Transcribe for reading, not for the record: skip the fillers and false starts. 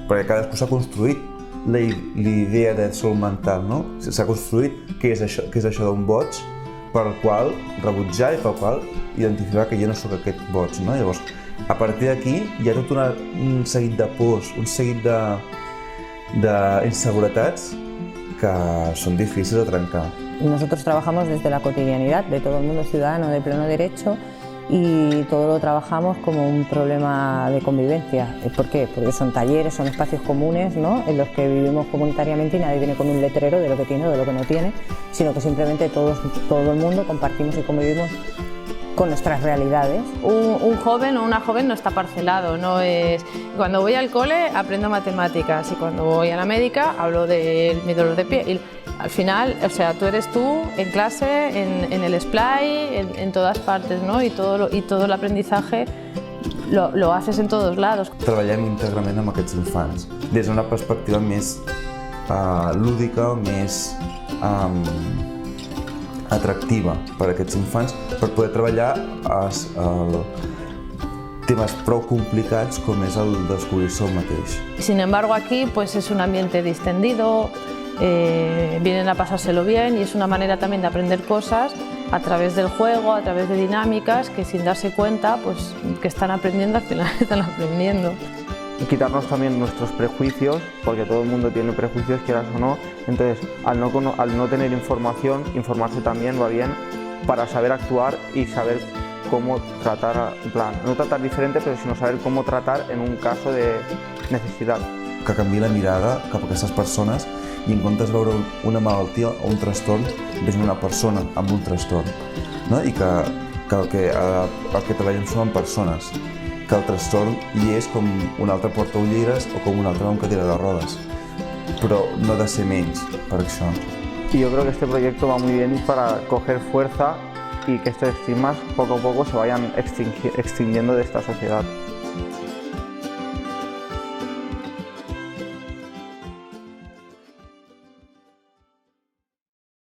perquè cadascú s'ha construït la idea de salut mental, no? S'ha construït què és això d'un boig pel qual rebutjar i pel qual identificar que jo no sóc aquest boig, no? Llavors, a partir d'aquí hi ha tot un seguit de pors, un seguit d'inseguretats que són difícils de trencar. Nosotros trabajamos desde la cotidianidad de todo el mundo ciudadano de pleno derecho y todo lo trabajamos como un problema de convivencia. ¿Por qué? Porque son talleres, son espacios comunes, ¿no?, en los que vivimos comunitariamente y nadie viene con un letrero de lo que tiene o de lo que no tiene, sino que simplemente todo el mundo compartimos y convivimos con nuestras realidades. Un joven o una joven no está parcelado, no es... Cuando voy al cole aprendo matemáticas y cuando voy a la médica hablo de mi dolor de pie. Y al final, o sea, tú eres tú en clase, en el splay, en todas partes, ¿no? Y todo el aprendizaje lo haces en todos lados. Treballem íntegrament amb aquests infants des d'una perspectiva més lúdica, més atractiva per a aquests infants, per poder treballar temes prou complicats com és el descobrir-se el mateix. Sin embargo, aquí pues es un ambiente distendido, vienen a pasárselo bien y es una manera también de aprender cosas a través del juego, a través de dinámicas que sin darse cuenta pues que están aprendiendo, al final están aprendiendo. Y quitarnos también nuestros prejuicios, porque todo el mundo tiene prejuicios, quieras o no. Entonces, al no tener información, informarse también va bien para saber actuar y saber cómo tratar, en plan, no tratar diferente, pero sino saber cómo tratar en un caso de necesidad. Que canviï la mirada cap a aquestes persones i en comptes de veure una malaltia o un trastorn, vegin una persona amb un trastorn, no? I que el que treballem són persones, que el trastorn hi és com un altre portaulleres o com un altre amb cadira de rodes, però no ha de ser menys per això. Y yo creo que este proyecto va muy bien para coger fuerza y que estos estigmas poco a poco se vayan extinguiendo de esta sociedad.